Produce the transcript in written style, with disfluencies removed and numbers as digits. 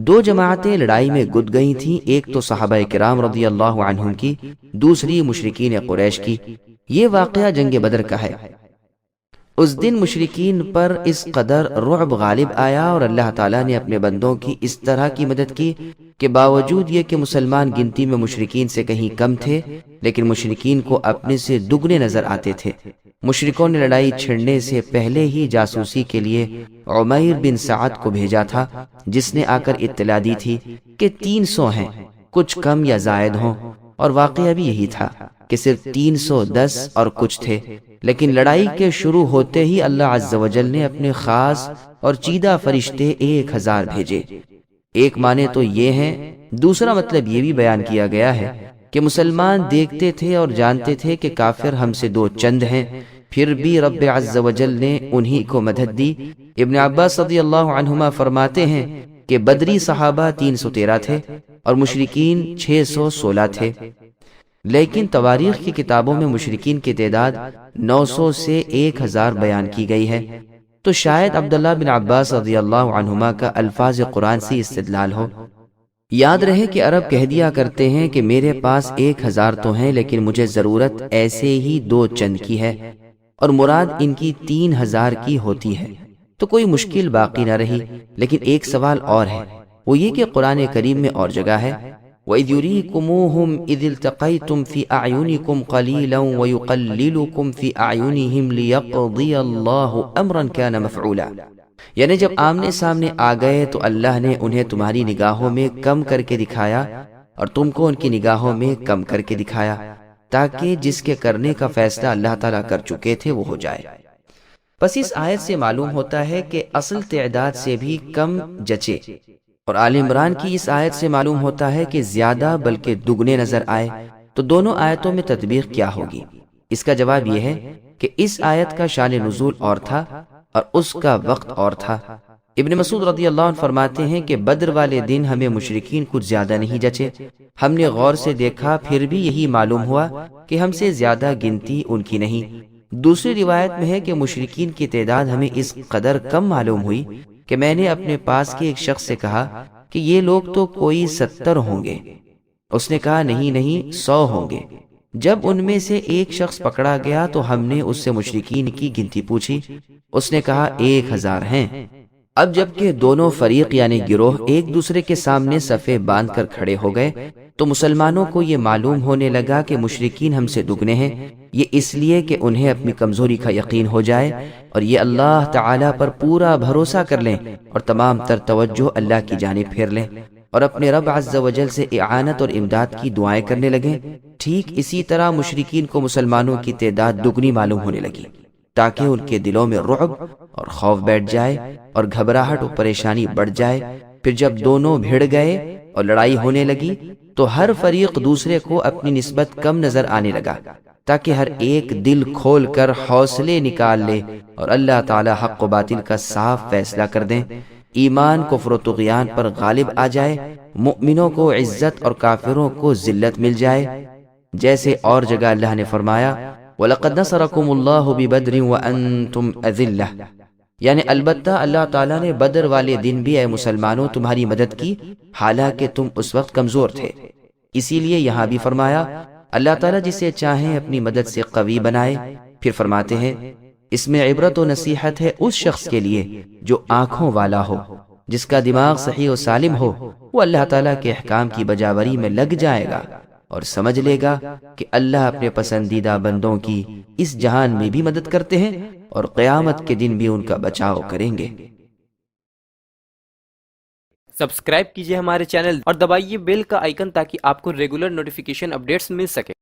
دو جماعتیں لڑائی میں گد گئی تھیں، ایک تو صحابہ کرام رضی اللہ عنہم کی، دوسری مشرکین قریش کی۔ یہ واقعہ جنگ بدر کا ہے۔ اس دن مشرکین پر اس قدر رعب غالب آیا اور اللہ تعالیٰ نے اپنے بندوں کی اس طرح کی مدد کی کہ باوجود یہ کہ مسلمان گنتی میں مشرکین سے کہیں کم تھے، لیکن مشرکین کو اپنے سے دگنے نظر آتے تھے۔ مشرکوں نے لڑائی چھڑنے سے پہلے ہی جاسوسی کے لیے عمیر بن سعد کو بھیجا تھا، جس نے آ کر اطلاع دی تھی کہ 300 ہیں، کچھ کم یا زائد ہوں، اور واقعہ بھی یہی تھا کہ صرف 310 اور کچھ تھے۔ لیکن لڑائی کے شروع ہوتے ہی اللہ عز و جل نے اپنے خاص اور چیدہ فرشتے 1000 بھیجے۔ ایک معنی تو یہ ہے، دوسرا مطلب یہ بھی بیان کیا گیا ہے کہ مسلمان دیکھتے تھے اور جانتے تھے کہ کافر ہم سے دو چند ہیں، پھر بھی رب عز و جل نے انہی کو مدد دی۔ ابن عباس رضی اللہ عنہما فرماتے ہیں کہ بدری صحابہ 313 تھے اور مشرکین 616 تھے، لیکن تواریخ کی کتابوں میں مشرکین کی تعداد 900 سے 1000 بیان کی گئی ہے، تو شاید عبداللہ بن عباس رضی اللہ عنہما کا الفاظ قرآن سے استدلال ہو۔ یاد رہے کہ عرب کہہ دیا کرتے ہیں کہ میرے پاس 1000 تو ہیں، لیکن مجھے ضرورت ایسے ہی دو چند کی ہے، اور مراد ان کی 3000 کی ہوتی ہے، تو کوئی مشکل باقی نہ رہی۔ لیکن ایک سوال اور ہے، وہ یہ کہ قرآن کریم میں اور جگہ ہے وَإِذْ يُرِيكُمُوهُمْ إِذِ الْتَقَيْتُمْ فِي أَعْيُنِكُمْ قَلِيلًا وَيُقَلِّلُكُمْ فِي أَعْيُنِهِمْ لِيَقْضِيَ اللَّهُ أَمْرًا كَانَ مَفْعُولًا، یعنی جب آمنے سامنے آ گئے تو اللہ نے انہیں تمہاری نگاہوں میں کم کر کے دکھایا اور تم کو ان کی نگاہوں میں کم کر کے دکھایا، تاکہ جس کے کرنے کا فیصلہ اللہ تعالیٰ کر چکے تھے وہ ہو جائے۔ پس اس آیت سے معلوم ہوتا ہے کہ اصل تعداد سے بھی کم جچے، اور آل عمران کی اس آیت سے معلوم ہوتا ہے کہ زیادہ بلکہ دگنے نظر آئے۔ تو دونوں آیتوں میں تطبیق کیا ہوگی؟ اس کا جواب یہ ہے کہ اس آیت کا شان نزول اور تھا اور اس کا وقت اور تھا۔ ابن مسعود رضی اللہ عنہ فرماتے ہیں کہ بدر والے دن ہمیں مشرکین کچھ زیادہ نہیں جچے، ہم نے غور سے دیکھا، پھر بھی یہی معلوم ہوا کہ ہم سے زیادہ گنتی ان کی نہیں۔ دوسری روایت میں ہے کہ مشرکین کی تعداد ہمیں اس قدر کم معلوم ہوئی کہ میں نے اپنے پاس کے ایک شخص سے کہا کہ یہ لوگ تو کوئی 70 ہوں گے۔ اس نے کہا نہیں 100 ہوں گے۔ جب ان میں سے ایک شخص پکڑا گیا تو ہم نے اس سے مشرکین کی گنتی پوچھی، اس نے کہا 1000 ہیں۔ اب جب کہ دونوں فریق یعنی گروہ ایک دوسرے کے سامنے صفیں باندھ کر کھڑے ہو گئے تو مسلمانوں کو یہ معلوم ہونے لگا کہ مشرکین ہم سے دگنے ہیں، یہ اس لیے کہ انہیں اپنی کمزوری کا یقین ہو جائے اور یہ اللہ تعالیٰ پر پورا بھروسہ کر لیں اور تمام تر توجہ اللہ کی جانب پھیر لیں اور اپنے رب عز و جل سے اعانت اور امداد کی دعائیں کرنے لگیں۔ ٹھیک اسی طرح مشرکین کو مسلمانوں کی تعداد دگنی معلوم ہونے لگی، تاکہ ان کے دلوں میں رعب اور خوف بیٹھ جائے اور گھبراہٹ اور پریشانی بڑھ جائے۔ پھر جب دونوں بھیڑ گئے اور لڑائی ہونے لگی تو ہر فریق دوسرے کو اپنی نسبت کم نظر آنے لگا، تاکہ ہر ایک دل کھول کر حوصلے نکال لے اور اللہ تعالی حق و باطل کا صاف فیصلہ کر دیں، ایمان کفر و طغیان پر غالب آ جائے، مؤمنوں کو عزت اور کافروں کو ذلت مل جائے۔ جیسے اور جگہ اللہ نے فرمایا وَلَقَدْ نَصَرَكُمُ اللَّهُ بِبَدْرٍ وَأَنْتُمْ أَذِلَّةٌ، یعنی البتہ اللہ تعالیٰ نے بدر والے دن بھی اے مسلمانوں تمہاری مدد کی، حالانکہ تم اس وقت کمزور تھے۔ اسی لیے یہاں بھی فرمایا اللہ تعالیٰ جسے چاہیں اپنی مدد سے قوی بنائے۔ پھر فرماتے ہیں اس میں عبرت و نصیحت ہے اس شخص کے لیے جو آنکھوں والا ہو، جس کا دماغ صحیح و سالم ہو، وہ اللہ تعالیٰ کے احکام کی بجاوری میں لگ جائے گا اور سمجھ لے گا کہ اللہ اپنے پسندیدہ بندوں کی اس جہان میں بھی مدد کرتے ہیں اور قیامت کے دن بھی ان کا بچاؤ کریں گے۔ سبسکرائب کیجئے ہمارے چینل اور دبائیے بیل کا آئیکن تاکہ آپ کو ریگولر نوٹیفیکیشن اپڈیٹس مل سکے۔